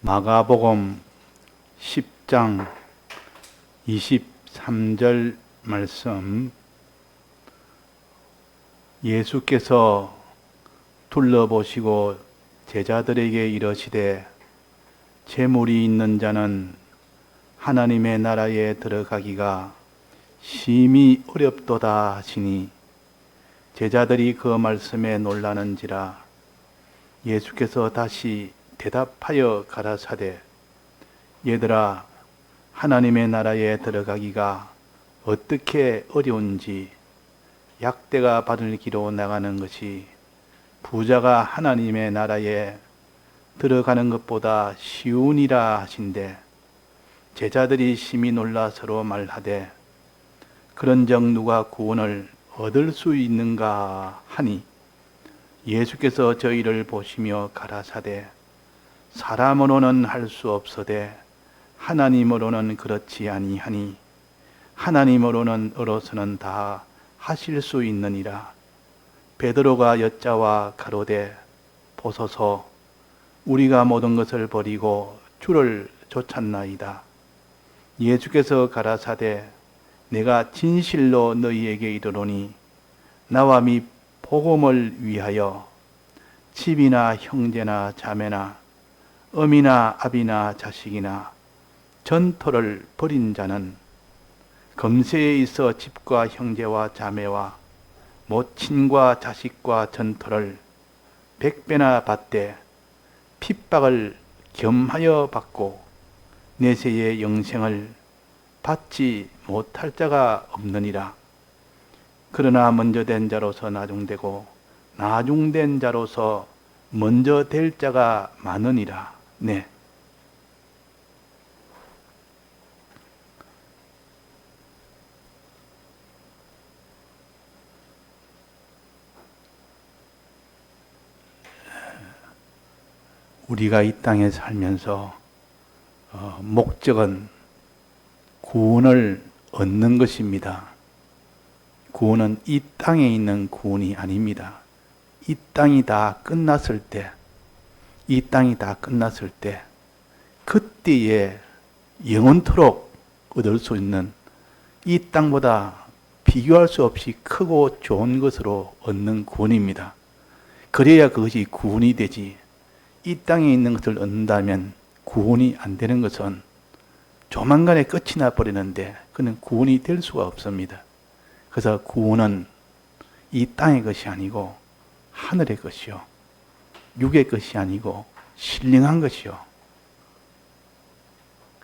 마가복음 10장 23절 말씀, 예수께서 둘러보시고 제자들에게 이르시되 재물이 있는 자는 하나님의 나라에 들어가기가 심히 어렵도다 하시니, 제자들이 그 말씀에 놀라는지라. 예수께서 다시 대답하여 가라사대, 얘들아, 하나님의 나라에 들어가기가 어떻게 어려운지 약대가 받을 길로 나가는 것이 부자가 하나님의 나라에 들어가는 것보다 쉬우니라 하신대, 제자들이 심히 놀라 서로 말하되 그런즉 누가 구원을 얻을 수 있는가 하니, 예수께서 저희를 보시며 가라사대, 사람으로는 할 수 없으되 하나님으로는 그렇지 아니하니 하나님으로는 어로서는 다 하실 수 있느니라. 베드로가 여짜와 가로되 보소서, 우리가 모든 것을 버리고 주를 쫓았나이다. 예수께서 가라사대, 내가 진실로 너희에게 이르노니 나와 및 복음을 위하여 집이나 형제나 자매나 어미나 아비나 자식이나 전토를 벌인 자는 금세에 있어 집과 형제와 자매와 모친과 자식과 전토를 100배나 받되 핍박을 겸하여 받고 내세의 영생을 받지 못할 자가 없느니라. 그러나 먼저 된 자로서 나중되고 나중된 자로서 먼저 될 자가 많으니라. 네. 우리가 이 땅에 살면서 목적은 구원을 얻는 것입니다. 구원은 이 땅에 있는 구원이 아닙니다. 이 땅이 다 끝났을 때, 그때에 영원토록 얻을 수 있는, 이 땅보다 비교할 수 없이 크고 좋은 것으로 얻는 구원입니다. 그래야 그것이 구원이 되지, 이 땅에 있는 것을 얻는다면 구원이 안 되는 것은 조만간에 끝이 나버리는데 그는 구원이 될 수가 없습니다. 그래서 구원은 이 땅의 것이 아니고 하늘의 것이요, 육의 것이 아니고 신령한 것이요.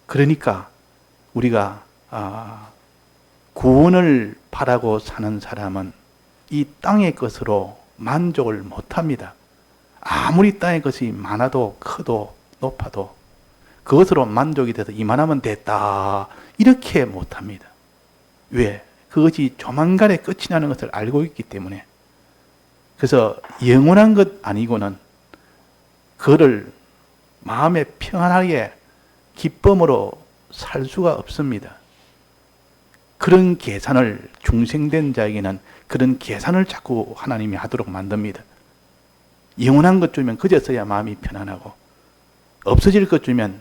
그러니까 우리가 구원을 바라고 사는 사람은 이 땅의 것으로 만족을 못합니다. 아무리 땅의 것이 많아도 크도 높아도 그것으로 만족이 돼서 이만하면 됐다, 이렇게 못합니다. 왜? 그것이 조만간에 끝이 나는 것을 알고 있기 때문에. 그래서 영원한 것 아니고는 그거를 마음에 평안하게 기쁨으로 살 수가 없습니다. 그런 계산을, 중생된 자에게는 그런 계산을 자꾸 하나님이 하도록 만듭니다. 영원한 것 주면 그제서야 마음이 편안하고, 없어질 것 주면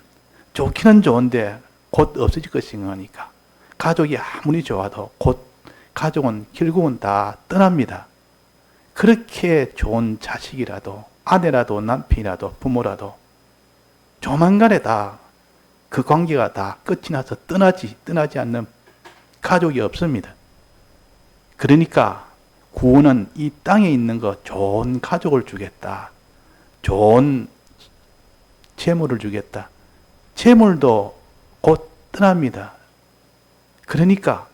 좋기는 좋은데 곧 없어질 것 생각하니까 가족이 아무리 좋아도 곧 가족은 결국은 다 떠납니다. 그렇게 좋은 자식이라도 아내라도 남편이라도 부모라도 조만간에 다 그 관계가 다 끝이 나서 떠나지 않는 가족이 없습니다. 그러니까 구원은 이 땅에 있는 거 좋은 가족을 주겠다, 좋은 재물을 주겠다. 재물도 곧 떠납니다. 그러니까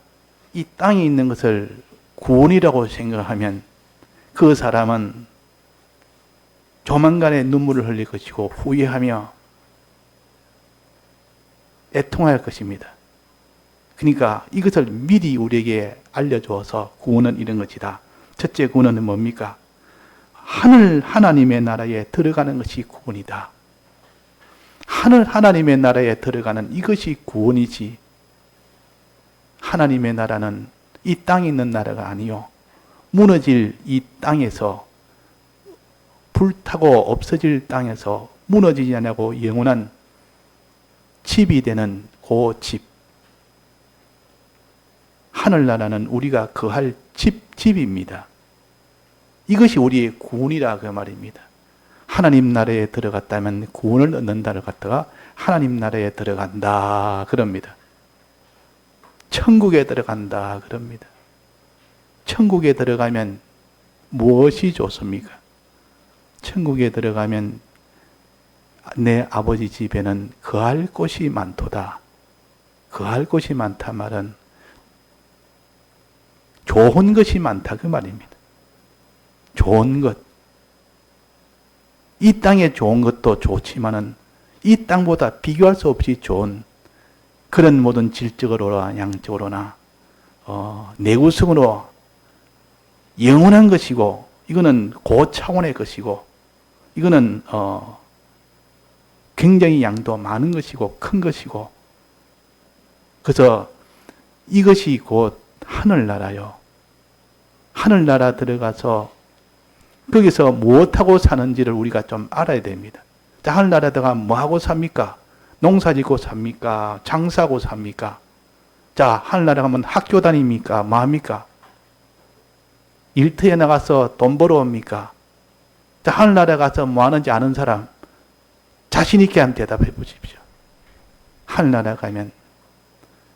이 땅에 있는 것을 구원이라고 생각하면 그 사람은 조만간에 눈물을 흘릴 것이고 후회하며 애통할 것입니다. 그러니까 이것을 미리 우리에게 알려주어서 구원은 이런 것이다. 첫째 구원은 뭡니까? 하나님의 나라에 들어가는 것이 구원이다. 하나님의 나라에 들어가는 이것이 구원이지, 하나님의 나라는 이 땅에 있는 나라가 아니요, 무너질 이 땅에서, 불타고 없어질 땅에서 무너지지 않고 영원한 집이 되는 그 집. 하늘나라는 우리가 거할 집입니다. 이것이 우리의 구원이라 그 말입니다. 하나님 나라에 들어갔다면 구원을 얻는다를 갖다가 하나님 나라에 들어간다 그럽니다. 천국에 들어간다 그럽니다. 천국에 들어가면 무엇이 좋습니까? 천국에 들어가면 내 아버지 집에는 거할 곳이 많도다. 거할 곳이 많다 말은 좋은 것이 많다 그 말입니다. 좋은 것. 이 땅에 좋은 것도 좋지만은 이 땅보다 비교할 수 없이 좋은 그런 모든 질적으로나 양적으로나 내구성으로 영원한 것이고 이거는 고차원의 것이고 이거는 굉장히 양도 많은 것이고 큰 것이고 그래서 이것이 곧 하늘나라요. 하늘나라 들어가서 거기서 무엇하고 사는지를 우리가 좀 알아야 됩니다. 자, 하늘나라 들어가 뭐하고 삽니까? 농사 짓고 삽니까? 장사하고 삽니까? 자, 하늘나라 가면 학교 다닙니까? 뭐 합니까? 일터에 나가서 돈 벌어 옵니까? 자, 하늘나라 가서 뭐 하는지 아는 사람 자신 있게 한번 대답해 보십시오. 하늘나라 가면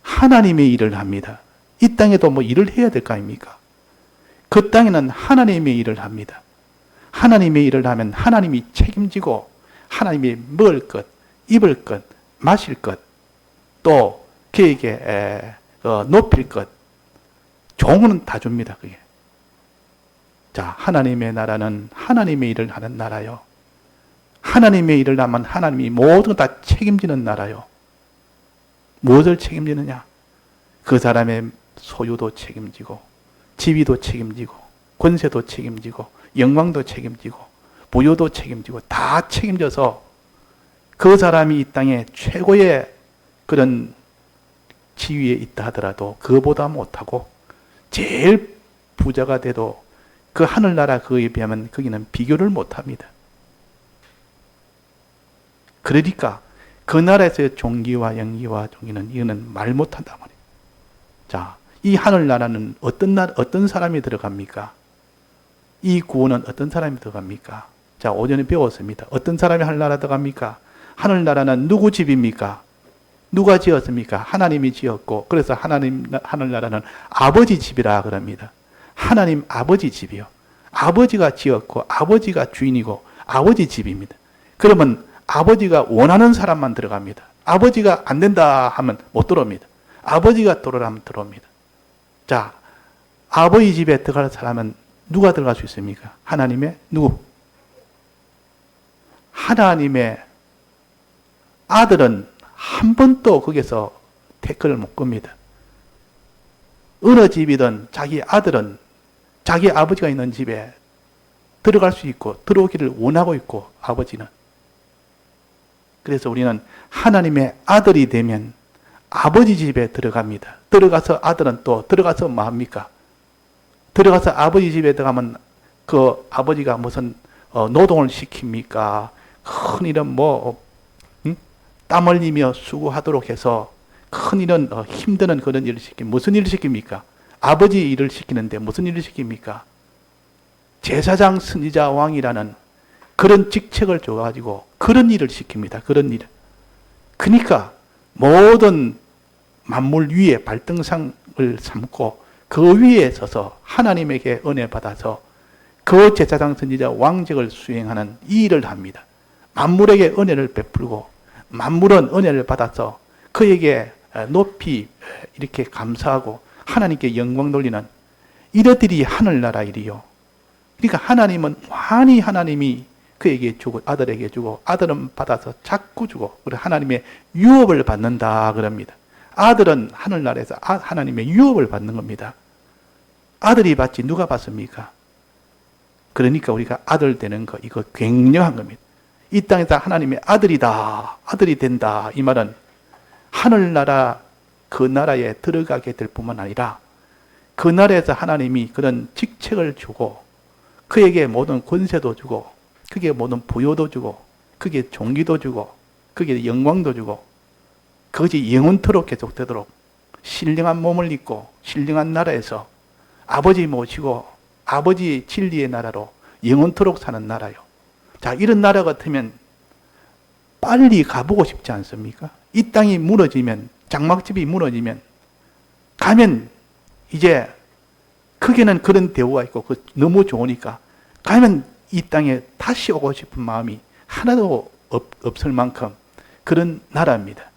하나님의 일을 합니다. 이 땅에도 뭐 일을 해야 될 거 아닙니까? 그 땅에는 하나님의 일을 합니다. 하나님의 일을 하면 하나님이 책임지고 하나님이 먹을 것, 입을 것, 마실 것, 또 그에게 높일 것, 좋은 거는 다 줍니다. 그게. 자, 하나님의 나라는 하나님의 일을 하는 나라요. 하나님의 일을 하면 하나님이 모든 다 책임지는 나라요. 무엇을 책임지느냐? 그 사람의 소유도 책임지고 지위도 책임지고 권세도 책임지고 영광도 책임지고 부여도 책임지고 다 책임져서 그 사람이 이 땅에 최고의 그런 지위에 있다 하더라도 그보다 못하고 제일 부자가 돼도 그 하늘나라 그에 비하면 거기는 비교를 못합니다. 그러니까 그 나라에서의 종기와 영기와 종기는 이거는 말 못한단 말이에요. 자, 이 하늘나라는 어떤 사람이 들어갑니까? 이 구원은 어떤 사람이 들어갑니까? 자, 오전에 배웠습니다. 어떤 사람이 하늘나라 들어갑니까? 하늘나라는 누구 집입니까? 누가 지었습니까? 하나님이 지었고, 그래서 하늘나라는 아버지 집이라 그럽니다. 하나님 아버지 집이요. 아버지가 지었고, 아버지가 주인이고, 아버지 집입니다. 그러면 아버지가 원하는 사람만 들어갑니다. 아버지가 안 된다 하면 못 들어옵니다. 아버지가 들어오라면 들어옵니다. 자, 아버지 집에 들어갈 사람은 누가 들어갈 수 있습니까? 하나님의 누구? 하나님의 아들은 한 번도 거기서 태클을 못 겁니다. 어느 집이든 자기 아들은 자기 아버지가 있는 집에 들어갈 수 있고 들어오기를 원하고 있고 아버지는. 그래서 우리는 하나님의 아들이 되면 아버지 집에 들어갑니다. 들어가서 아들은 또 들어가서 뭐 합니까? 들어가서 아버지 집에 들어가면 그 아버지가 무슨 노동을 시킵니까? 큰 일은 땀 흘리며 수고하도록 해서 큰 일은 힘드는 그런 일을 무슨 일을 시킵니까? 아버지 일을 시키는데 무슨 일을 시킵니까? 제사장, 선지자, 왕이라는 그런 직책을 줘가지고 그런 일을 시킵니다. 그런 일을. 그러니까 모든 만물 위에 발등상을 삼고 그 위에 서서 하나님에게 은혜 받아서 그 제사장, 선지자, 왕직을 수행하는 이 일을 합니다. 만물에게 은혜를 베풀고 만물은 은혜를 받아서 그에게 높이 이렇게 감사하고 하나님께 영광 돌리는 이것들이 하늘나라 일이요. 그러니까 하나님은 환히 하나님이 그에게 주고 아들에게 주고 아들은 받아서 자꾸 주고 그래 하나님의 유업을 받는다 그럽니다. 아들은 하늘나라에서 하나님의 유업을 받는 겁니다. 아들이 받지 누가 받습니까? 그러니까 우리가 아들 되는 거 이거 굉장한 겁니다. 이 땅에서 하나님의 아들이다, 아들이 된다 이 말은 하늘나라 그 나라에 들어가게 될 뿐만 아니라 그 나라에서 하나님이 그런 직책을 주고 그에게 모든 권세도 주고 그게 모든 부여도 주고 그게 종기도 주고 그게 영광도 주고 그것이 영원토록 계속되도록 신령한 몸을 입고 신령한 나라에서 아버지 모시고 아버지 진리의 나라로 영원토록 사는 나라요. 자, 이런 나라 같으면 빨리 가보고 싶지 않습니까? 이 땅이 무너지면, 장막집이 무너지면, 가면 이제 크게는 그런 대우가 있고 너무 좋으니까 가면 이 땅에 다시 오고 싶은 마음이 하나도 없을 만큼 그런 나라입니다.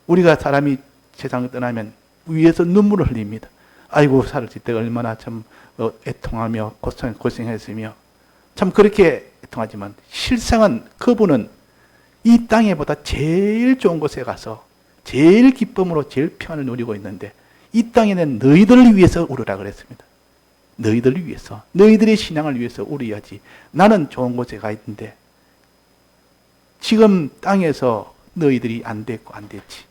우리가 사람이 세상을 떠나면 위에서 눈물을 흘립니다. 아이고, 살았을 때 얼마나 참 애통하며 고생했으며 참 그렇게 애통하지만 실상은 그분은 이 땅에보다 제일 좋은 곳에 가서 제일 기쁨으로 제일 평안을 누리고 있는데 이 땅에는 너희들을 위해서 울으라 그랬습니다. 너희들을 위해서, 너희들의 신앙을 위해서 울어야지. 나는 좋은 곳에 가 있는데 지금 땅에서 너희들이 안 됐고 안 됐지.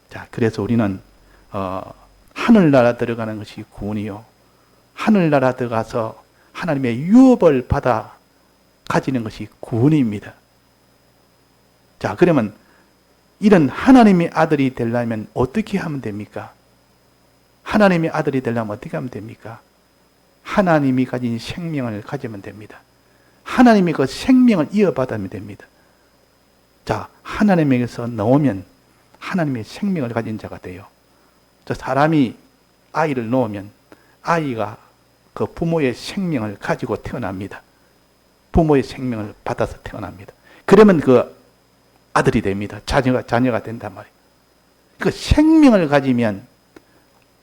자, 그래서 우리는 하늘나라 들어가는 것이 구원이요, 하늘나라 들어가서 하나님의 유업을 받아 가지는 것이 구원입니다. 자, 그러면 이런 하나님의 아들이 되려면 어떻게 하면 됩니까? 하나님의 아들이 되려면 어떻게 하면 됩니까? 하나님이 가진 생명을 가지면 됩니다. 하나님이 그 생명을 이어받으면 됩니다. 자, 하나님에게서 나오면 하나님의 생명을 가진 자가 돼요. 저 사람이 아이를 놓으면 아이가 그 부모의 생명을 가지고 태어납니다. 부모의 생명을 받아서 태어납니다. 그러면 그 아들이 됩니다. 자녀가 된단 말이에요. 그 생명을 가지면,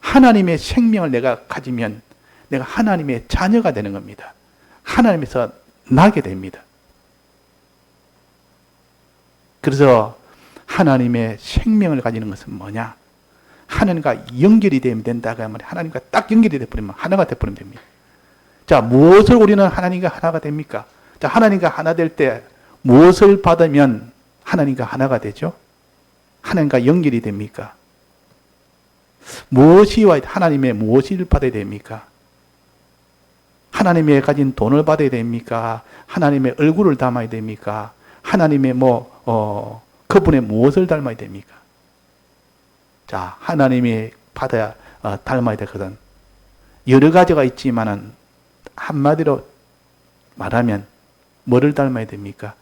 하나님의 생명을 내가 가지면 내가 하나님의 자녀가 되는 겁니다. 하나님에서 나게 됩니다. 그래서 하나님의 생명을 가지는 것은 뭐냐? 하나님과 연결이 되면 된다. 그 말이에요. 하나님과 딱 연결이 되어버리면 하나가 되어버리면 됩니다. 자, 무엇을 우리는 하나님과 하나가 됩니까? 자, 하나님과 하나 될 때 무엇을 받으면 하나님과 하나가 되죠? 하나님과 연결이 됩니까? 하나님의 무엇을 받아야 됩니까? 하나님의 가진 돈을 받아야 됩니까? 하나님의 얼굴을 담아야 됩니까? 하나님의 그분의 무엇을 닮아야 됩니까? 자, 하나님이 닮아야 되거든. 여러 가지가 있지만은 한마디로 말하면 뭐를 닮아야 됩니까?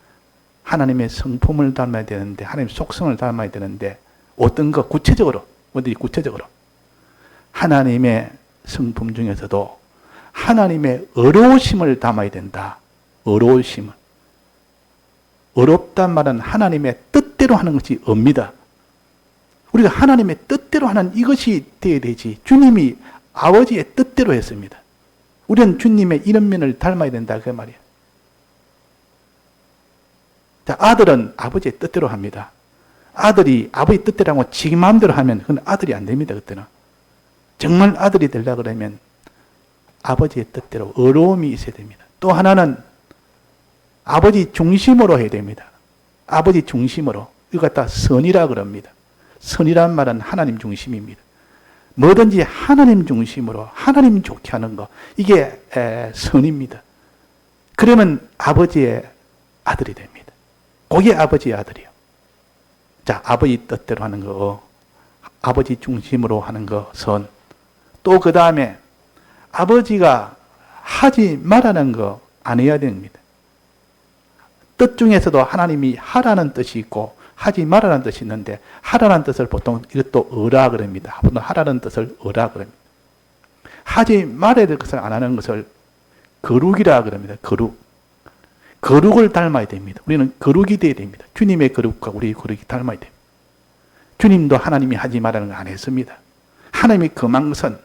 하나님의 성품을 닮아야 되는데, 하나님의 속성을 닮아야 되는데, 어떤 거 구체적으로, 어디 구체적으로 하나님의 성품 중에서도 하나님의 어려우심을 담아야 된다. 어려우심을. 어렵단 말은 하나님의 뜻대로 하는 것이 없습니다. 우리가 하나님의 뜻대로 하는 이것이 되어야 되지. 주님이 아버지의 뜻대로 했습니다. 우리는 주님의 이런 면을 닮아야 된다, 그 말이에요. 자, 아들은 아버지의 뜻대로 합니다. 아들이 아버지 뜻대로 하고 지 마음대로 하면 그건 아들이 안 됩니다, 그때는. 정말 아들이 되려고 그러면 아버지의 뜻대로 어려움이 있어야 됩니다. 또 하나는 아버지 중심으로 해야 됩니다. 아버지 중심으로. 이거 갖다 선이라 그럽니다. 선이란 말은 하나님 중심입니다. 뭐든지 하나님 중심으로 하나님 좋게 하는 거, 이게 선입니다. 그러면 아버지의 아들이 됩니다. 그게 아버지의 아들이요. 자, 아버지 뜻대로 하는 거, 아버지 중심으로 하는 거, 선. 또 그 다음에 아버지가 하지 말라는 거 안 해야 됩니다. 뜻 중에서도 하나님이 하라는 뜻이 있고 하지 말라는 뜻이 있는데, 하라는 뜻을 보통 이것도 어라 그럽니다. 보통 하라는 뜻을 어라 그럽니다. 하지 말아야 될 것을 안 하는 것을 거룩이라 그럽니다. 거룩. 거룩을 닮아야 됩니다. 우리는 거룩이 되어야 됩니다. 주님의 거룩과 우리의 거룩이 닮아야 됩니다. 주님도 하나님이 하지 말라는 거 안 했습니다. 하나님이 금한 것은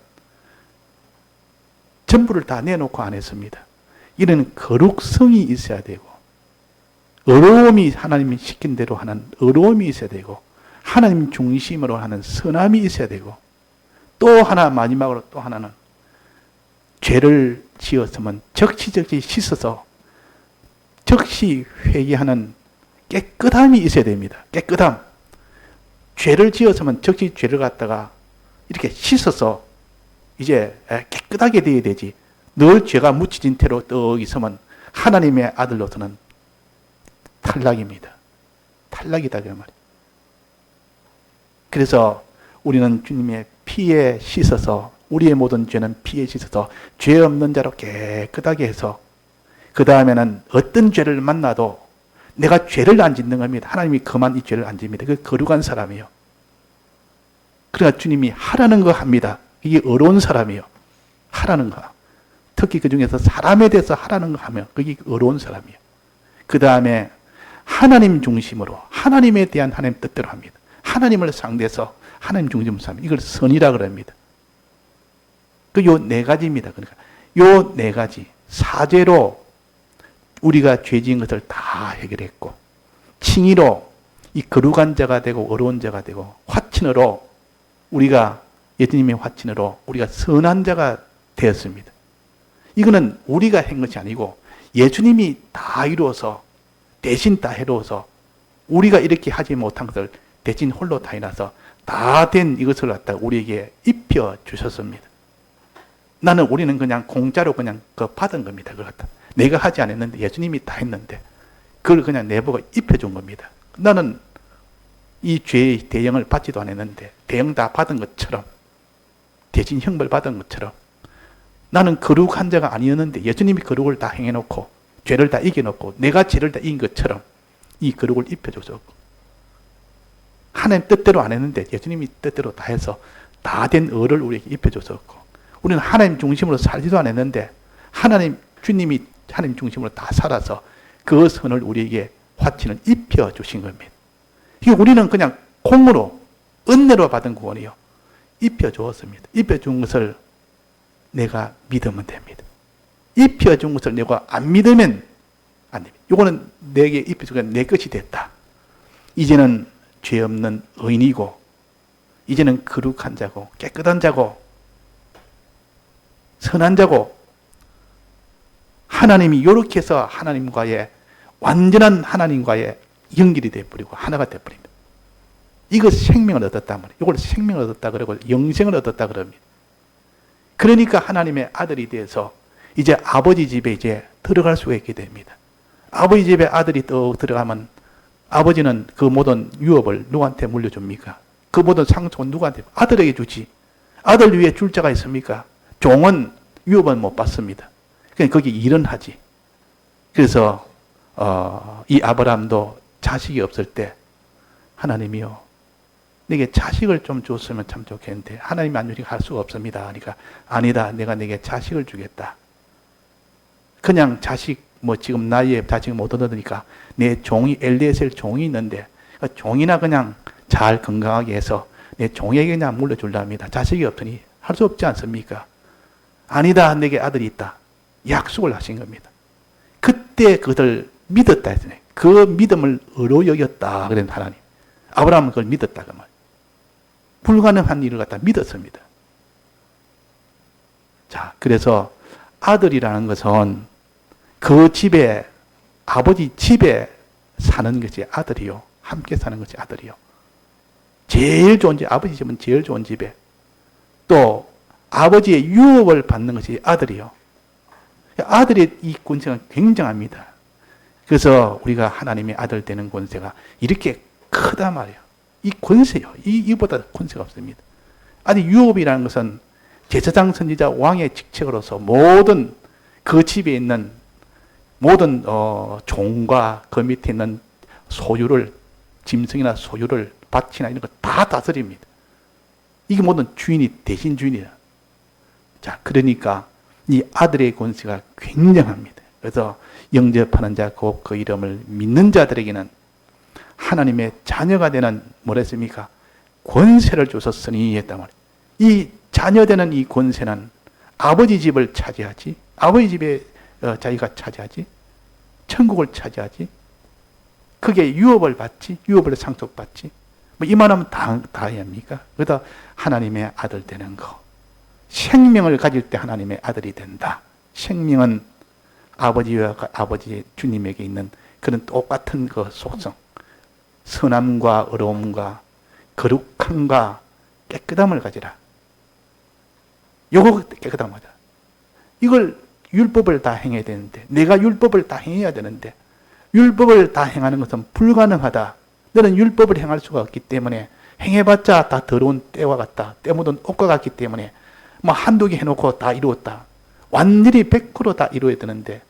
전부를 다 내놓고 안 했습니다. 이런 거룩성이 있어야 되고, 어려움이 하나님이 시킨 대로 하는 어려움이 있어야 되고, 하나님 중심으로 하는 선함이 있어야 되고, 또 하나, 마지막으로 또 하나는 죄를 지었으면 적시적시 씻어서 적시 회개하는 깨끗함이 있어야 됩니다. 깨끗함. 죄를 지었으면 적시 죄를 갖다가 이렇게 씻어서 이제 깨끗하게 되어야 되지. 늘 죄가 묻혀진 채로 떡 있으면 하나님의 아들로서는 탈락입니다. 탈락이다, 그 말이에요. 그래서 우리는 주님의 피에 씻어서 우리의 모든 죄는 피에 씻어서 죄 없는 자로 깨끗하게 해서 그 다음에는 어떤 죄를 만나도 내가 죄를 안 짓는 겁니다. 하나님이 그만 이 죄를 안 집니다. 그 거룩한 사람이요. 그러니까 주님이 하라는 거 합니다. 이게 어려운 사람이요. 하라는 거. 특히 그 중에서 사람에 대해서 하라는 거 하면 그게 어려운 사람이요. 그 다음에 하나님 중심으로 하나님에 대한 하나님 뜻대로 합니다. 하나님을 상대해서 하나님 중심으로 합니다. 이걸 선이라 그럽니다. 그 요 네 가지입니다. 그러니까 요 네 가지 사죄로 우리가 죄 지은 것을 다 해결했고, 칭의로 이 거룩한 자가 되고 어려운 자가 되고, 화친으로 우리가 예수님의 화친으로 우리가 선한 자가 되었습니다. 이거는 우리가 한 것이 아니고 예수님이 다 이루어서 대신 다 해로워서 우리가 이렇게 하지 못한 것을 대신 홀로 다 해놔서 다 된 이것을 갖다 우리에게 입혀 주셨습니다. 우리는 그냥 공짜로 그냥 받은 겁니다. 그걸 갖다. 내가 하지 않았는데 예수님이 다 했는데 그걸 그냥 내보고 입혀준 겁니다. 나는 이 죄의 대형을 받지도 않았는데 대형 다 받은 것처럼 대신 형벌 받은 것처럼 나는 거룩한 자가 아니었는데 예수님이 거룩을 다 행해놓고 죄를 다 이겨놓고 내가 죄를 다 이긴 것처럼 이 거룩을 입혀줘서 하나님 뜻대로 안 했는데 예수님이 뜻대로 다 해서 다 된 의를 우리에게 입혀줬었고 우리는 하나님 중심으로 살지도 않았는데 주님이 하나님 중심으로 다 살아서 그 선을 우리에게 화치는 입혀주신 겁니다. 이게 우리는 그냥 공으로 은혜로 받은 구원이요. 입혀주었습니다. 입혀준 것을 내가 믿으면 됩니다. 입혀준 것을 내가 안 믿으면 안 됩니다. 이거는 내게 입혀준 건 내 것이 됐다. 이제는 죄 없는 의인이고 이제는 거룩한 자고 깨끗한 자고 선한 자고 하나님이 이렇게 해서 완전한 하나님과의 연결이 되어버리고 하나가 되어버립니다. 이거 생명을 얻었단 말이에요. 이걸 생명을 얻었다 그러고 영생을 얻었다 그럽니다. 그러니까 하나님의 아들이 돼서 이제 아버지 집에 이제 들어갈 수가 있게 됩니다. 아버지 집에 아들이 또 들어가면 아버지는 그 모든 유업을 누구한테 물려줍니까? 그 모든 상속은 누구한테? 아들에게 주지. 아들 위에 줄 자가 있습니까? 종은 유업은 못 받습니다. 그냥 거기 일은 하지. 그래서 이 아브라함도 자식이 없을 때 하나님이요. 내게 자식을 좀 줬으면 참 좋겠는데 하나님이 안 주니까 할 수가 없습니다. 그러니까 아니다. 내가 내게 자식을 주겠다. 그냥 자식 지금 나이에 자식 못 얻으니까 내 종이 엘리에셀 종이 있는데 종이나 그냥 잘 건강하게 해서 내 종에게 그냥 물려주려합니다. 자식이 없으니 할 수 없지 않습니까? 아니다. 내게 아들이 있다. 약속을 하신 겁니다. 그때 그들 믿었다 했잖아요. 그 믿음을 의로 여겼다. 그런 하나님. 아브라함은 그걸 믿었다. 그 말. 불가능한 일을 갖다 믿었습니다. 자, 그래서 아들이라는 것은 그 집에, 아버지 집에 사는 것이 아들이요. 함께 사는 것이 아들이요. 제일 좋은 집, 아버지 집은 제일 좋은 집에 또 아버지의 유업을 받는 것이 아들이요. 아들의 이 권세가 굉장합니다. 그래서 우리가 하나님의 아들 되는 권세가 이렇게 크단 말이에요. 이 권세요. 이보다 권세가 없습니다. 아니, 유업이라는 것은 제사장, 선지자, 왕의 직책으로서 모든 그 집에 있는 모든 종과 그 밑에 있는 소유를, 짐승이나 소유를, 밭이나 이런 거 다 다스립니다. 이게 모든 주인이 대신 주인이다. 자, 그러니까 이 아들의 권세가 굉장합니다. 그래서 영접하는 자, 곧 그 이름을 믿는 자들에게는 하나님의 자녀가 되는 뭐랬습니까? 권세를 주셨으니 했단 말이에요. 이 자녀되는 이 권세는 아버지 집을 차지하지, 아버지 집에 자기가 차지하지, 천국을 차지하지, 그게 유업을 받지, 유업을 상속받지, 이만하면 다 해야 합니까? 그러다 하나님의 아들 되는 거. 생명을 가질 때 하나님의 아들이 된다. 생명은 아버지 주님에게 있는 그런 똑같은 그 속성. 선함과 어려움과 거룩함과 깨끗함을 가지라. 요거 깨끗함 가지라. 이걸 율법을 다 행해야 되는데, 내가 율법을 다 행해야 되는데, 율법을 다 행하는 것은 불가능하다. 너는 율법을 행할 수가 없기 때문에 행해봤자 다 더러운 때와 같다. 때 묻은 옷과 같기 때문에 뭐 한두 개 해놓고 다 이루었다. 완전히 100%다 이루어야 되는데,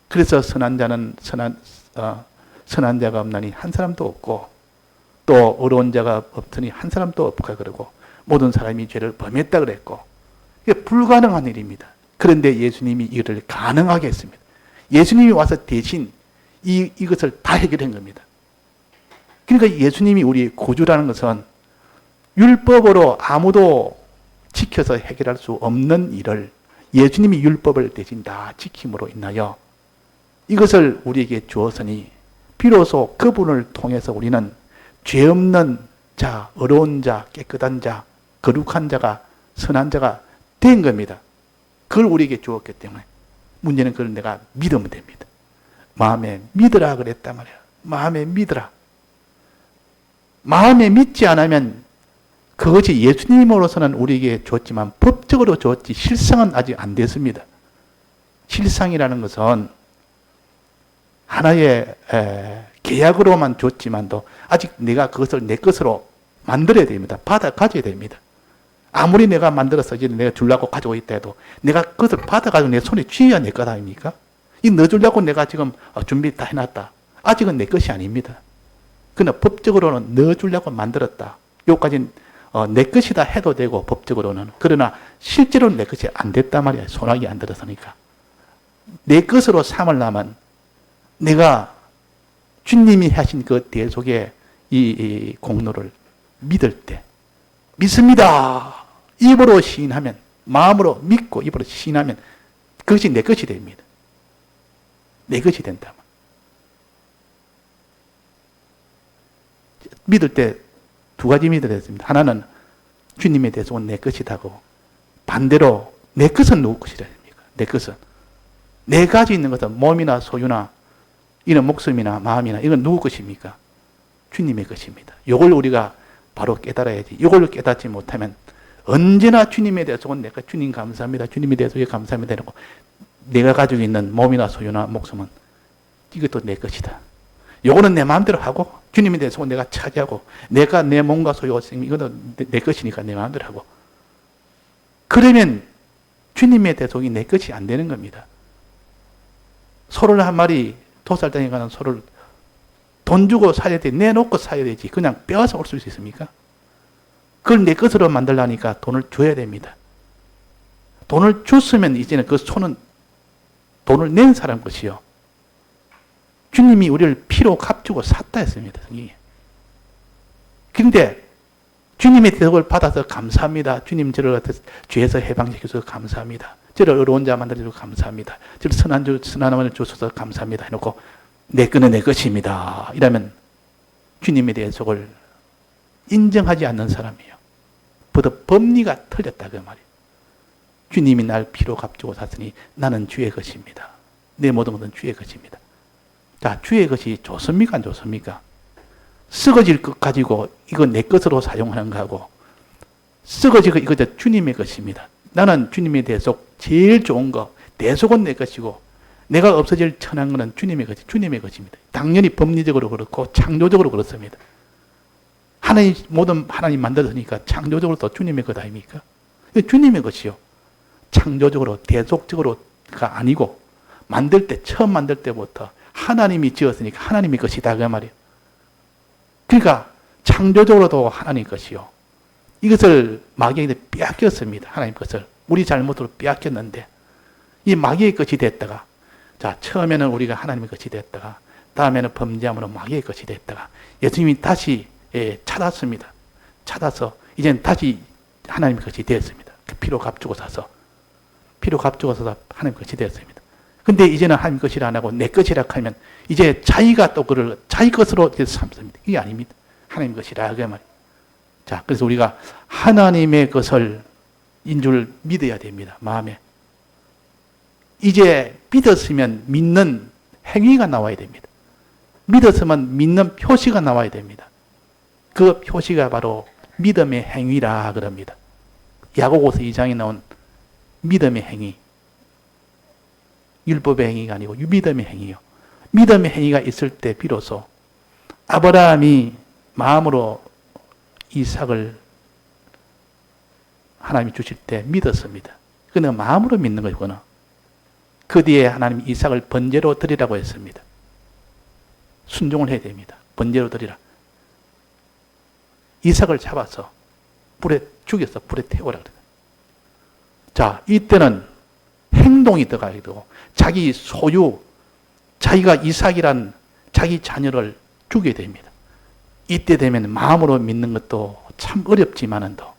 그래서 선한 자가 없나니 한 사람도 없고, 또 어려운 자가 없더니 한 사람도 없고, 그러고 모든 사람이 죄를 범했다 그랬고, 이게 불가능한 일입니다. 그런데 예수님이 이것을 가능하게 했습니다. 예수님이 와서 대신 이것을 다 해결한 겁니다. 그러니까 예수님이 우리 구주라는 것은 율법으로 아무도 지켜서 해결할 수 없는 일을 예수님이 율법을 대신 다 지킴으로 인하여 이것을 우리에게 주었으니, 비로소 그분을 통해서 우리는 죄 없는 자, 어려운 자, 깨끗한 자, 거룩한 자가, 선한 자가 된 겁니다. 그걸 우리에게 주었기 때문에 문제는 그걸 내가 믿으면 됩니다. 마음에 믿으라 그랬단 말이야. 마음에 믿으라. 마음에 믿지 않으면 그것이 예수님으로서는 우리에게 줬지만 법적으로 줬지 실상은 아직 안 됐습니다. 실상이라는 것은 하나의 계약으로만 줬지만도 아직 내가 그것을 내 것으로 만들어야 됩니다. 받아 가져야 됩니다. 아무리 내가 만들어서 이제 내가 주려고 가지고 있다 해도 내가 그것을 받아가지고 내 손에 쥐어야 내 것 아닙니까? 이 너 주려고 내가 지금 준비 다 해놨다. 아직은 내 것이 아닙니다. 그러나 법적으로는 너 주려고 만들었다. 요까지는 내 것이다 해도 되고 법적으로는. 그러나 실제로는 내 것이 안 됐단 말이야. 손아귀 안 들어서니까. 내 것으로 삼으려면 내가 주님이 하신 그 대속의 이 공로를 믿을 때, 믿습니다. 입으로 시인하면, 마음으로 믿고 입으로 시인하면 그것이 내 것이 됩니다. 내 것이 된다. 믿을 때 두 가지 믿어야 됩니다. 하나는 주님의 대속은 내 것이다고, 반대로 내 것은 누구 것이라 됩니까? 내 것은. 내 가지고 있는 것은 몸이나 소유나 이런 목숨이나 마음이나 이건 누구 것입니까? 주님의 것입니다. 이걸 우리가 바로 깨달아야지. 이걸 깨닫지 못하면 언제나 주님의 대속은 내가 주님 감사합니다. 주님의 대속에 감사합니다. 이러고 내가 가지고 있는 몸이나 소유나 목숨은 이것도 내 것이다. 요거는 내 마음대로 하고 주님의 대속은 내가 차지하고 내가 내 몸과 소유 이거는 내 것이니까 내 마음대로 하고, 그러면 주님의 대속이 내 것이 안 되는 겁니다. 소를 한 마리 도살장에 가는 소를 돈 주고 사야 돼. 내놓고 사야 되지. 그냥 빼앗아 올 수 있습니까? 그걸 내 것으로 만들려니까 돈을 줘야 됩니다. 돈을 줬으면 이제는 그 소는 돈을 낸 사람 것이요. 주님이 우리를 피로 값주고 샀다 했습니다. 그런데 주님의 대속을 받아서 감사합니다. 주님 저를 죄에서 해방시켜서 감사합니다. 저를 어려운 자 만들어주셔서 감사합니다. 저를 선한 원을 주셔서 감사합니다. 해놓고 내 거는 내 것입니다. 이러면 주님의 대속을 인정하지 않는 사람이에요. 법리가 틀렸다 그 말이에요. 주님이 날 피로 값주고 샀으니 나는 주의 것입니다. 내 모든 것은 주의 것입니다. 자, 주의 것이 좋습니까? 안 좋습니까? 썩어질 것 가지고 이거 내 것으로 사용하는 거하고 썩어지고 이거 주님의 것입니다. 나는 주님의 대속 제일 좋은 거, 대속은 내 것이고 내가 없어질 천한 것은 주님의 것입니다. 당연히 법리적으로 그렇고 창조적으로 그렇습니다. 모든 하나님 만들었으니까 창조적으로 또 주님의 것 아닙니까? 주님의 것이요. 창조적으로 대속적으로가 아니고 처음 만들 때부터 하나님이 지었으니까 하나님의 것이다 그 말이에요. 그러니까 창조적으로도 하나님 것이요. 이것을 마귀에게 빼앗겼습니다. 하나님 것을. 우리 잘못으로 빼앗겼는데 이 마귀의 것이 됐다가, 자, 처음에는 우리가 하나님의 것이 됐다가 다음에는 범죄함으로 마귀의 것이 됐다가 예수님이 다시 찾았습니다. 찾아서 이제는 다시 하나님의 것이 되었습니다. 피로 값주고 사서 하나님의 것이 되었습니다. 근데 이제는 하나님 것이라 안 하고 내 것이라 하면 이제 자기가 또 그를 자기 것으로 삼습니다. 이게 아닙니다. 하나님 것이라 그 말이에요. 자, 그래서 우리가 하나님의 것을 인 줄 믿어야 됩니다. 마음에. 이제 믿었으면 믿는 행위가 나와야 됩니다. 믿었으면 믿는 표시가 나와야 됩니다. 그 표시가 바로 믿음의 행위라 그럽니다. 야고보서 2장에 나온 믿음의 행위. 율법의 행위가 아니고 믿음의 행위요. 믿음의 행위가 있을 때 비로소 아브라함이 마음으로 이삭을 하나님이 주실 때 믿었습니다. 그는 마음으로 믿는 거예요. 그는. 그 뒤에 하나님이 이삭을 번제로 드리라고 했습니다. 순종을 해야 됩니다. 번제로 드리라. 이삭을 잡아서 불에 죽여서 불에 태우라 그래요. 자, 이때는 행동이 들어가야 되고 자기 소유, 자기가 이삭이란 자기 자녀를 죽여야 됩니다. 이때 되면 마음으로 믿는 것도 참 어렵지만은 더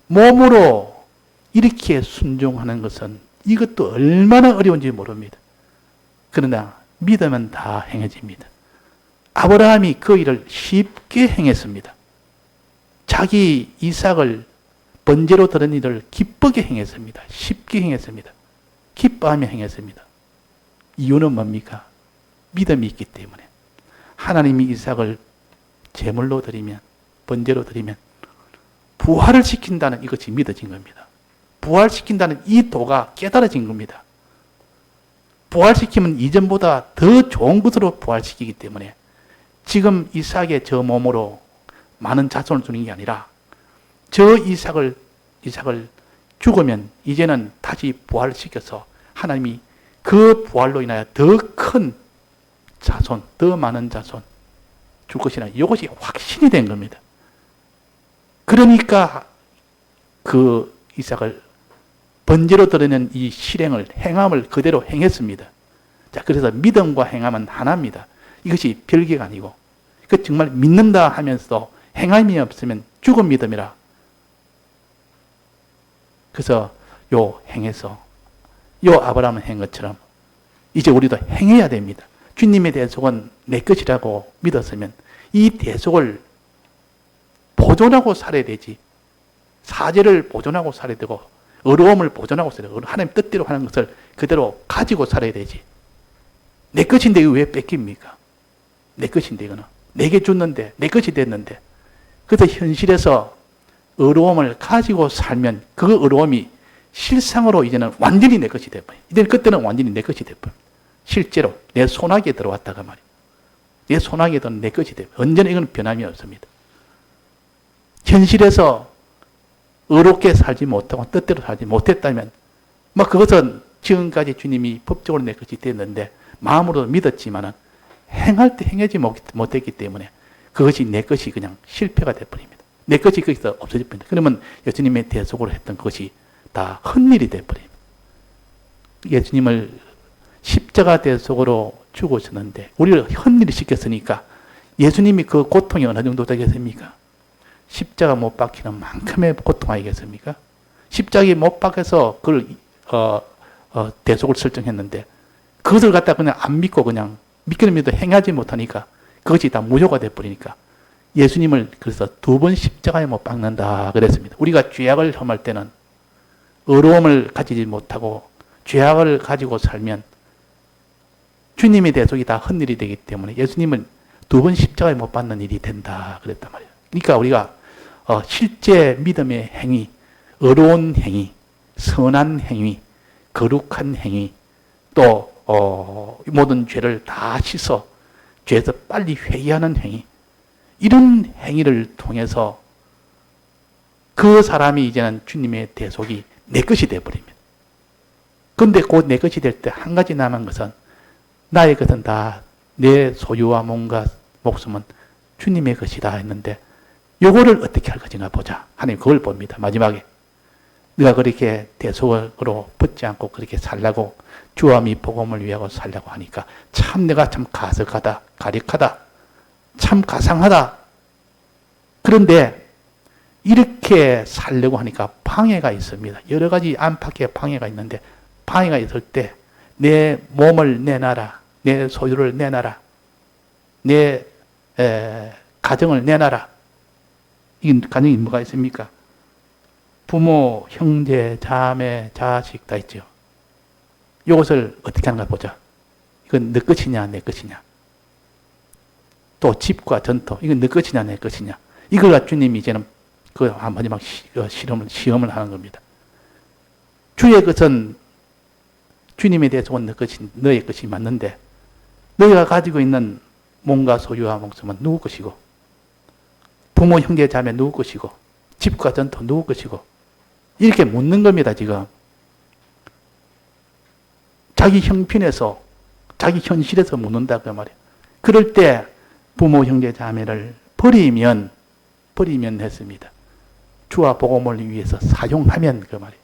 몸으로 이렇게 순종하는 것은 이것도 얼마나 어려운지 모릅니다. 그러나 믿으면 다 행해집니다. 아브라함이 그 일을 쉽게 행했습니다. 자기 이삭을 번제로 드린 일을 기쁘게 행했습니다. 쉽게 행했습니다. 기뻐하며 행했습니다. 이유는 뭡니까? 믿음이 있기 때문에. 하나님이 이삭을 제물로 드리면, 번제로 드리면 부활을 시킨다는 이것이 믿어진 겁니다. 부활시킨다는 이 도가 깨달아진 겁니다. 부활시키면 이전보다 더 좋은 것으로 부활시키기 때문에 지금 이삭의 저 몸으로 많은 자손을 주는 게 아니라 저 이삭을 죽으면 이제는 다시 부활을 시켜서 하나님이 그 부활로 인하여 더 큰 자손, 더 많은 자손 줄 것이라 이것이 확신이 된 겁니다. 그러니까 그 이삭을 번제로 드리는 이 실행을, 행함을 그대로 행했습니다. 자, 그래서 믿음과 행함은 하나입니다. 이것이 별개가 아니고, 그 정말 믿는다 하면서도 행함이 없으면 죽은 믿음이라. 그래서 요 행해서, 요 아브라함은 행 것처럼 이제 우리도 행해야 됩니다. 주님의 대속은 내 것이라고 믿었으면 이 대속을 보존하고 살아야 되지. 사죄를 보존하고 살아야 되고, 의로움을 보존하고 살아야 되고, 하나님 뜻대로 하는 것을 그대로 가지고 살아야 되지. 내 것인데 이거 왜 뺏깁니까? 내 것인데 이거는. 내게 줬는데, 내 것이 됐는데. 그래서 현실에서 의로움을 가지고 살면 그 의로움이 실상으로 이제는 완전히 내 것이 돼버려요. 이제는 그때는 완전히 내 것이 돼버려요. 실제로 내 손아귀에 들어왔다가 말이에요. 내 손아귀에도 내 것이 돼요. 언제나 이건 변함이 없습니다. 현실에서 의롭게 살지 못하고 뜻대로 살지 못했다면 그것은 지금까지 주님이 법적으로 내 것이 됐는데 마음으로 믿었지만은 행할 때 행하지 못했기 때문에 그것이 내 것이 그냥 실패가 되어버립니다. 내 것이 거기서 없어져 버립니다. 그러면 예수님의 대속으로 했던 것이 다 헛일이 되어버립니다. 예수님을 십자가 대속으로 죽으셨는데 우리를 헛일을 시켰으니까 예수님이 그 고통이 어느 정도 되겠습니까? 십자가 못 박히는 만큼의 고통 아니겠습니까? 십자가에 못 박혀서 그걸 대속을 설정했는데 그것을 갖다 그냥 안 믿고 그냥 믿기는 믿어도 행하지 못하니까 그것이 다 무효가 돼버리니까 예수님을 그래서 2번 십자가에 못 박는다 그랬습니다. 우리가 죄악을 범할 때는 의로움을 가지지 못하고 죄악을 가지고 살면 주님의 대속이 다 헛일이 되기 때문에 예수님은 2번 십자가에 못 박는 일이 된다 그랬단 말이에요. 그러니까 우리가 실제 믿음의 행위, 의로운 행위, 선한 행위, 거룩한 행위, 또 모든 죄를 다 씻어 죄에서 빨리 회개하는 행위, 이런 행위를 통해서 그 사람이 이제는 주님의 대속이 내 것이 되어버립니다. 그런데 곧 내 것이 될 때 한 가지 남은 것은 나의 것은 다 내 소유와 몸과 목숨은 주님의 것이다 했는데 요거를 어떻게 할 것인가 보자. 하나님 그걸 봅니다. 마지막에. 네가 그렇게 대속으로 벗지 않고 그렇게 살라고 주와 미 복음을 위하고 살라고 하니까 참 내가 참 가석하다, 가력하다, 참 가상하다. 그런데 이렇게 살려고 하니까 방해가 있습니다. 여러 가지 안팎의 방해가 있는데 방해가 있을 때 내 몸을 내놔라. 내 소유를 내놔라. 내 가정을 내놔라. 이 가정이 뭐가 있습니까? 부모, 형제, 자매, 자식 다 있죠. 이것을 어떻게 하는가 보자. 이건 너 것이냐 내 것이냐. 또 집과 전토. 이건 너 것이냐 내 것이냐. 이걸 갖고 주님이 이제는 그 마지막 시험을 하는 겁니다. 주의 것은 주님에 대해서는 너의 것이 맞는데 너희가 가지고 있는 몸과 소유와 목숨은 누구 것이고 부모, 형제, 자매 누구 것이고 집과 전토 누구 것이고 이렇게 묻는 겁니다. 지금 자기 형편에서 자기 현실에서 묻는다 그 말이에요. 그럴 때 부모, 형제, 자매를 버리면 했습니다. 주와 복음을 위해서 사용하면 그 말이에요.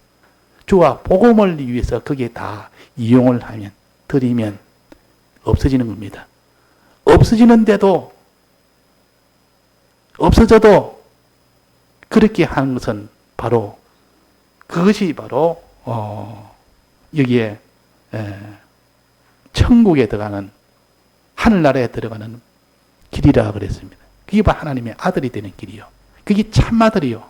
주와 복음을 위해서 거기에 다 이용을 하면 드리면 없어지는 겁니다. 없어지는데도 없어져도 그렇게 하는 것은 바로 그것이 바로 여기에 천국에 들어가는 하늘나라에 들어가는 길이라 그랬습니다. 그게 바로 하나님의 아들이 되는 길이요. 그게 참 아들이요.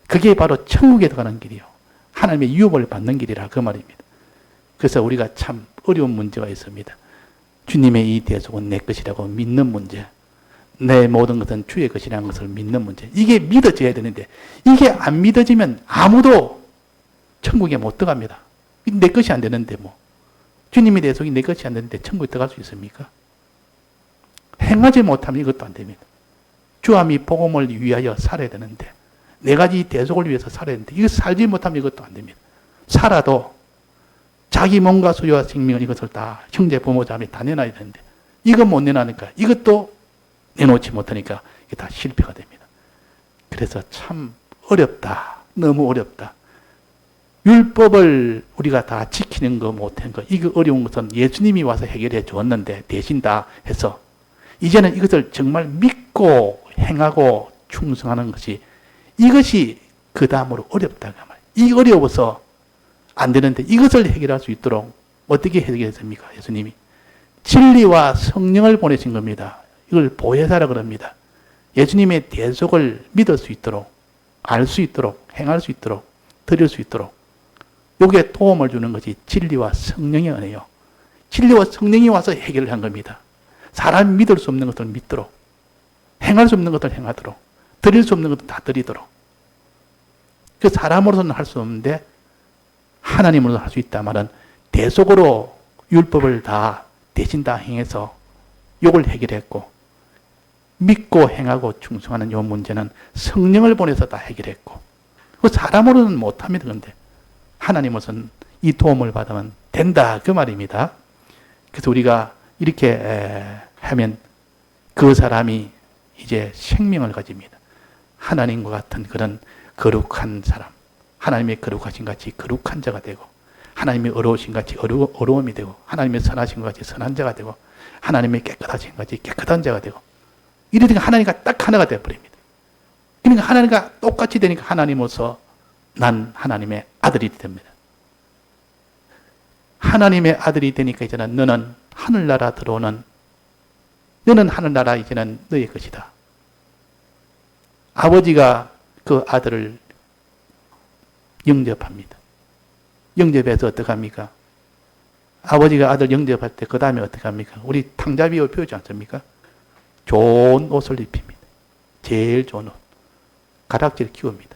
그게 바로 천국에 들어가는 길이요. 하나님의 유업을 받는 길이라 그 말입니다. 그래서 우리가 참 어려운 문제가 있습니다. 주님의 이 대속은 내 것이라고 믿는 문제. 내 모든 것은 주의 것이라는 것을 믿는 문제. 이게 믿어져야 되는데 이게 안 믿어지면 아무도 천국에 못 들어갑니다. 내 것이 안 되는데 뭐. 주님의 대속이 내 것이 안 되는데 천국에 들어갈 수 있습니까? 행하지 못하면 이것도 안 됩니다. 주와 미 복음을 위하여 살아야 되는데 네 가지 대속을 위해서 살아야 되는데 이거 살지 못하면 이것도 안 됩니다. 살아도 자기 몸과 소유와 생명을 이것을 다 형제 부모 자매 다 내놔야 되는데 이거 못 내놔니까 이것도 내놓지 못하니까 이게 다 실패가 됩니다. 그래서 참 어렵다. 너무 어렵다. 율법을 우리가 다 지키는 거 못한 거 이거 어려운 것은 예수님이 와서 해결해 주었는데 대신 다 해서 이제는 이것을 정말 믿고 행하고 충성하는 것이 이것이 그 다음으로 어렵다가 말이에요. 이 어려워서 안 되는데 이것을 해결할 수 있도록 어떻게 해결했습니까? 예수님이 진리와 성령을 보내신 겁니다. 이걸 보혜사라 그럽니다. 예수님의 대속을 믿을 수 있도록 알 수 있도록 행할 수 있도록 드릴 수 있도록 여기에 도움을 주는 것이 진리와 성령의 은혜요. 진리와 성령이 와서 해결을 한 겁니다. 사람이 믿을 수 없는 것을 믿도록 행할 수 없는 것을 행하도록 드릴 수 없는 것을 다 드리도록 그 사람으로서는 할 수 없는데 하나님으로서 할 수 있다 말은 대속으로 율법을 다 대신 다 행해서 욕을 해결했고 믿고 행하고 충성하는 이 문제는 성령을 보내서 다 해결했고 그 사람으로는 못합니다. 그런데 하나님으로서는 이 도움을 받으면 된다 그 말입니다. 그래서 우리가 이렇게 하면 그 사람이 이제 생명을 가집니다. 하나님과 같은 그런 거룩한 사람, 하나님의 거룩하신 같이 거룩한 자가 되고 하나님의 어려우신 같이 어려움이 되고 하나님의 선하신 것 같이 선한 자가 되고 하나님의 깨끗하신 것 같이 깨끗한 자가 되고 이러니까 하나님과 딱 하나가 되어버립니다. 그러니까 하나님과 똑같이 되니까 하나님으로서 난 하나님의 아들이 됩니다. 하나님의 아들이 되니까 이제는 너는 하늘나라 들어오는 너는 하늘나라 이제는 너의 것이다. 아버지가 그 아들을 영접합니다. 영접해서 어떻게 합니까? 아버지가 아들 영접할 때 그 다음에 어떻게 합니까? 우리 탕자비유 배우지 않습니까? 좋은 옷을 입힙니다. 제일 좋은 옷. 가락지를 키웁니다.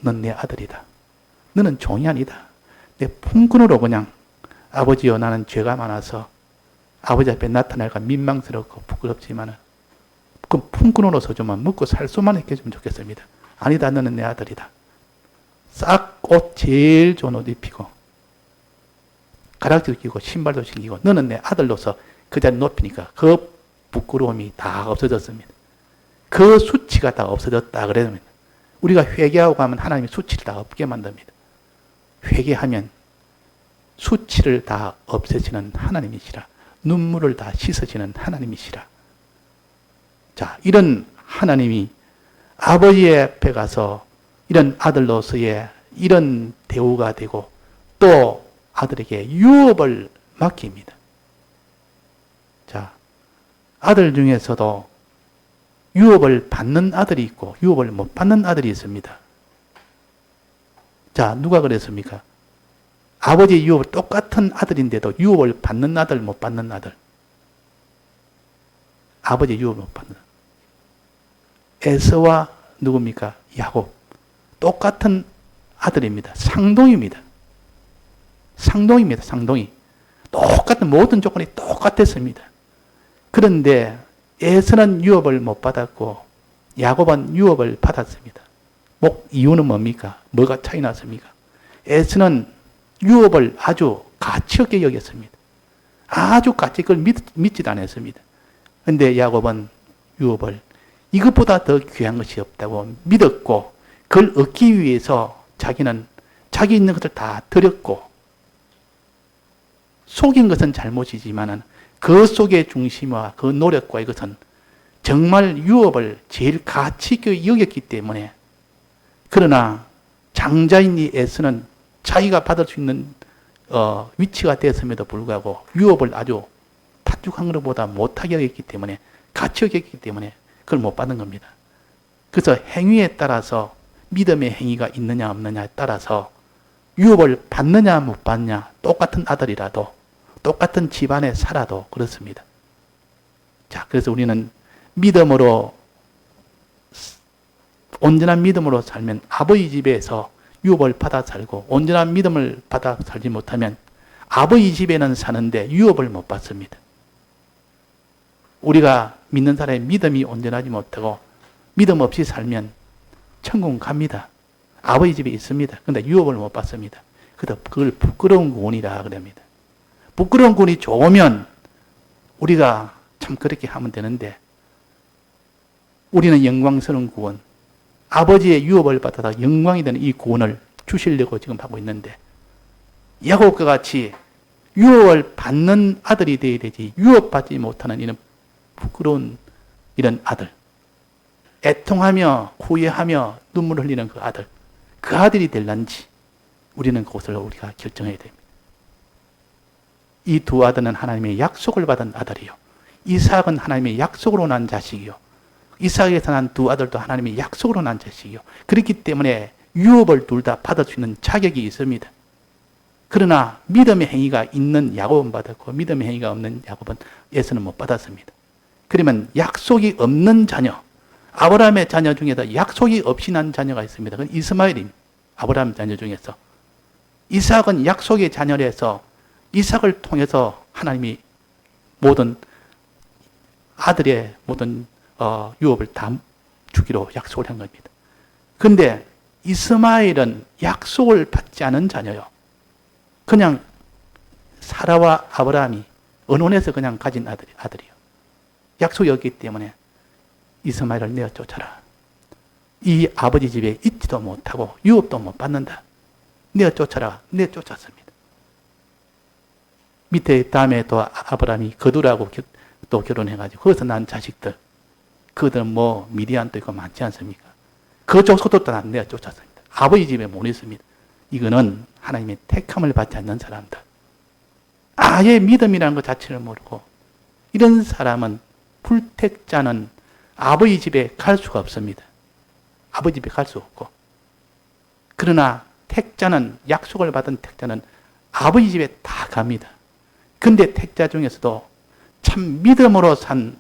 넌 내 아들이다. 너는 종이 아니다. 내 품꾼으로 그냥 아버지여 나는 죄가 많아서 아버지 앞에 나타날까 민망스럽고 부끄럽지만은 그 품꾼으로서 좀 먹고 살 수만 있게 해주면 좋겠습니다. 아니다. 너는 내 아들이다. 싹 옷 제일 좋은 옷 입히고 가락지도 끼고 신발도 신기고 너는 내 아들로서 그 자리 높이니까 그 부끄러움이 다 없어졌습니다. 그 수치가 다 없어졌다 그래야 우리가 회개하고 하면 하나님이 수치를 다 없게 만듭니다. 회개하면 수치를 다 없애시는 하나님이시라. 눈물을 다 씻으시는 하나님이시라. 자, 이런 하나님이 아버지의 앞에 가서 이런 아들로서의 이런 대우가 되고 또 아들에게 유업을 맡깁니다. 자, 아들 중에서도 유업을 받는 아들이 있고 유업을 못 받는 아들이 있습니다. 자, 누가 그랬습니까? 아버지의 유업을 똑같은 아들인데도 유업을 받는 아들, 못 받는 아들. 아버지의 유업을 못 받는 아들. 에서와 누굽니까? 야곱. 똑같은 아들입니다. 상동입니다. 상동입니다. 상동이. 똑같은 모든 조건이 똑같았습니다. 그런데 에서는 유업을 못 받았고 야곱은 유업을 받았습니다. 이유는 뭡니까? 뭐가 차이 났습니까? 에서는 유업을 아주 가치 없게 여겼습니다. 아주 가치 그걸 믿지도 않았습니다. 그런데 야곱은 유업을 이것보다 더 귀한 것이 없다고 믿었고 그걸 얻기 위해서 자기는 자기 있는 것을 다 드렸고 속인 것은 잘못이지만 그 속의 중심과 그 노력과 이것은 정말 유업을 제일 가치 있게 여겼기 때문에 그러나 장자인 이 에서는 자기가 받을 수 있는 위치가 됐음에도 불구하고 유업을 아주 팥죽한 것보다 못하게 여겼기 때문에 가치 없게 여겼기 때문에 그걸 못 받은 겁니다. 그래서 행위에 따라서 믿음의 행위가 있느냐 없느냐에 따라서 유업을 받느냐 못 받느냐 똑같은 아들이라도 똑같은 집안에 살아도 그렇습니다. 자, 그래서 우리는 믿음으로 온전한 믿음으로 살면 아버지 집에서 유업을 받아 살고 온전한 믿음을 받아 살지 못하면 아버지 집에는 사는데 유업을 못 받습니다. 우리가 믿는 사람의 믿음이 온전하지 못하고 믿음 없이 살면 천국 갑니다. 아버지 집에 있습니다. 그런데 유업을 못 받습니다. 그래서 그걸 부끄러운 구원이라 그럽니다. 부끄러운 구원이 좋으면 우리가 참 그렇게 하면 되는데 우리는 영광스러운 구원, 아버지의 유업을 받아서 영광이 되는 이 구원을 주시려고 지금 하고 있는데 야곱과 같이 유업을 받는 아들이 되어야 되지 유업받지 못하는 이런 부끄러운 이런 아들, 애통하며 후회하며 눈물 흘리는 그 아들, 그 아들이 될런지 우리는 그것을 우리가 결정해야 됩니다. 이 두 아들은 하나님의 약속을 받은 아들이요, 이삭은 하나님의 약속으로 난 자식이요, 이삭에서 난 두 아들도 하나님의 약속으로 난 자식이요. 그렇기 때문에 유업을 둘 다 받을 수 있는 자격이 있습니다. 그러나 믿음의 행위가 있는 야곱은 받았고 믿음의 행위가 없는 야곱은 에서는 못 받았습니다. 그러면 약속이 없는 자녀, 아브라함의 자녀 중에서 약속이 없이 난 자녀가 있습니다. 그건 이스마엘입니다. 아브라함 자녀 중에서. 이삭은 약속의 자녀라서 이삭을 통해서 하나님이 모든 아들의 모든 유업을 다 주기로 약속을 한 겁니다. 그런데 이스마엘은 약속을 받지 않은 자녀요. 그냥 사라와 아브라함이 언혼에서 그냥 가진 아들이요. 약속이 없기 때문에 이스마엘을 내어 쫓아라. 이 아버지 집에 있지도 못하고 유업도 못 받는다. 내어 쫓아라. 내어 쫓았습니다. 밑에 다음에 또 아브라함이 거두라고 또 결혼해가지고 거기서 난 자식들, 그들은 미디안도 있고 많지 않습니까? 그 족속도 또 내어 쫓았습니다. 아버지 집에 못 있습니다. 이거는 하나님의 택함을 받지 않는 사람들, 아예 믿음이라는 것 자체를 모르고 이런 사람은 불택자는 아버지 집에 갈 수가 없습니다. 아버지 집에 갈 수 없고, 그러나 택자는, 약속을 받은 택자는 아버지 집에 다 갑니다. 근데 택자 중에서도 참 믿음으로 산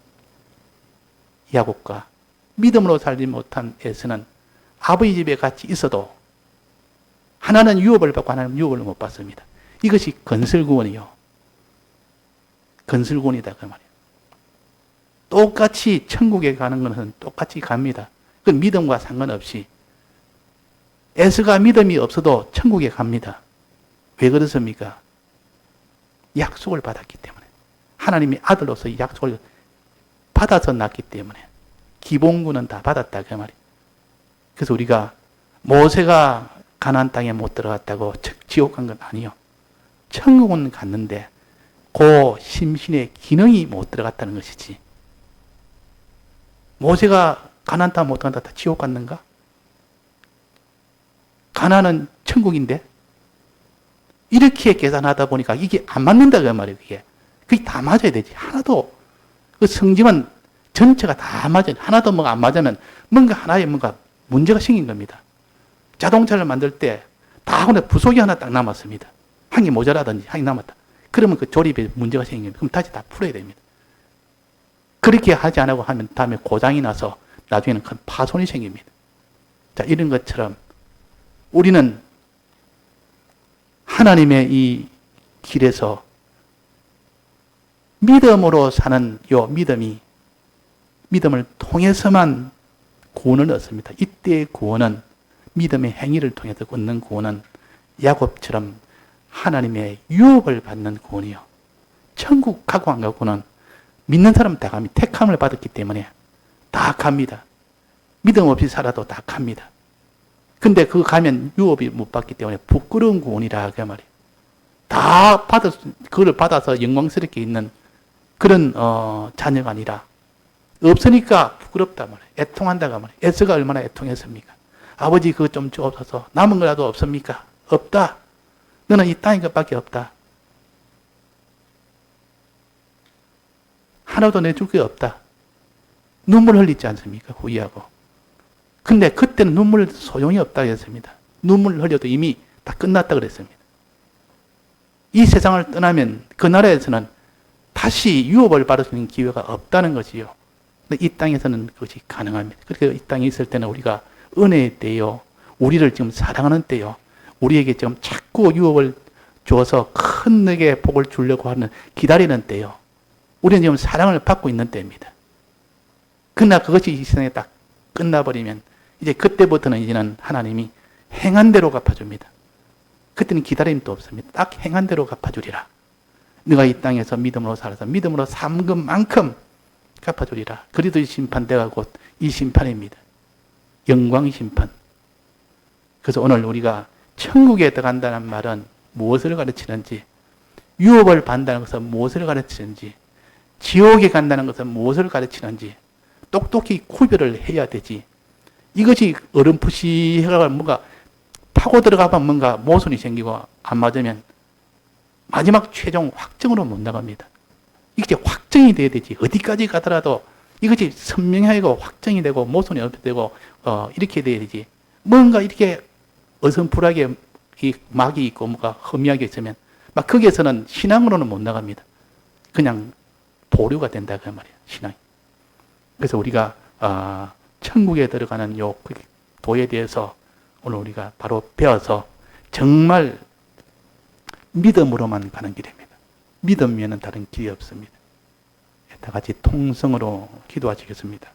야곱과 믿음으로 살지 못한 에서는 아버지 집에 같이 있어도 하나는 유업을 받고 하나는 유업을 못 받습니다. 이것이 건설구원이요. 건설구원이다 그 말이에요. 똑같이 천국에 가는 것은 똑같이 갑니다. 그 믿음과 상관없이. 에서가 믿음이 없어도 천국에 갑니다. 왜 그렇습니까? 약속을 받았기 때문에. 하나님의 아들로서 약속을 받아서 낳기 때문에. 기본구는 다 받았다 그 말이에요. 그래서 우리가 모세가 가나안 땅에 못 들어갔다고 지옥 간 건 아니요. 천국은 갔는데 그 심신의 기능이 못 들어갔다는 것이지. 모세가 가나안 땅 못 들어간다 다 지옥 갔는가? 가나안은 천국인데 이렇게 계산하다 보니까 이게 안 맞는다 그 말이에요. 그게 다 맞아야 되지. 하나도 그 성질은 전체가 다 맞아요. 하나도 뭐가 안 맞으면 뭔가 하나에 뭔가 문제가 생긴 겁니다. 자동차를 만들 때 다 근데 부속이 하나 딱 남았습니다. 한 개 모자라든지 한 개 남았다. 그러면 그 조립에 문제가 생긴 겁니다. 그럼 다시 다 풀어야 됩니다. 그렇게 하지 않고 하면 다음에 고장이 나서 나중에는 큰 파손이 생깁니다. 자, 이런 것처럼 우리는 하나님의 이 길에서 믿음으로 사는 요 믿음이 믿음을 통해서만 구원을 얻습니다. 이때의 구원은 믿음의 행위를 통해서 얻는 구원은 야곱처럼 하나님의 유업을 받는 구원이요. 천국 가고 안 가고는 믿는 사람 다 갑니다. 택함을 받았기 때문에 다 갑니다. 믿음 없이 살아도 다 갑니다. 근데 그거 가면 유업이 못 받기 때문에 부끄러운 구원이라 그 말이에요. 다 그걸 받아서 영광스럽게 있는 그런 자녀가 아니라 없으니까 부끄럽다 말이에요. 애통한다가 말이에요. 에서가 얼마나 애통했습니까? 아버지 그거 좀 주옵소서. 남은 거라도 없습니까? 없다. 너는 이 땅인 것밖에 없다. 하나도 내줄 게 없다. 눈물 흘리지 않습니까? 후회하고. 근데 그때는 눈물 소용이 없다고 했습니다. 눈물 흘려도 이미 다 끝났다 그랬습니다. 이 세상을 떠나면 그 나라에서는 다시 유업을 받을 수 있는 기회가 없다는 것이요. 근데 이 땅에서는 그것이 가능합니다. 그렇게 이 땅에 있을 때는 우리가 은혜의 때요. 우리를 지금 사랑하는 때요. 우리에게 지금 자꾸 유업을 주어서 큰 내게 복을 주려고 하는 기다리는 때요. 우리는 지금 사랑을 받고 있는 때입니다. 그러나 그것이 이 세상에 딱 끝나버리면 이제 그때부터는 이제는 하나님이 행한 대로 갚아줍니다. 그때는 기다림도 없습니다. 딱 행한 대로 갚아주리라. 네가 이 땅에서 믿음으로 살아서 믿음으로 삼은 것만큼 갚아주리라. 그리도 심판대가 곧 이 심판입니다. 영광의 심판. 그래서 오늘 우리가 천국에 들어간다는 말은 무엇을 가르치는지, 유업을 받는다는 것은 무엇을 가르치는지, 지옥에 간다는 것은 무엇을 가르치는지 똑똑히 구별을 해야 되지. 이것이 어렴풋이 해가 뭔가 파고 들어가면 뭔가 모순이 생기고 안 맞으면 마지막 최종 확정으로 못 나갑니다. 이게 확정이 돼야 되지. 어디까지 가더라도 이것이 선명하고 확정이 되고 모순이 없되고 이렇게 돼야 되지. 뭔가 이렇게 어선풀하게 이 막이 있고 뭔가 허미하게 있으면 막 거기에서는 신앙으로는 못 나갑니다. 그냥 보류가 된다 그 말이에요. 신앙이. 그래서 우리가 천국에 들어가는 요 도에 대해서 오늘 우리가 바로 배워서 정말 믿음으로만 가는 길입니다. 믿음 외에는 다른 길이 없습니다. 다 같이 통성으로 기도하시겠습니다.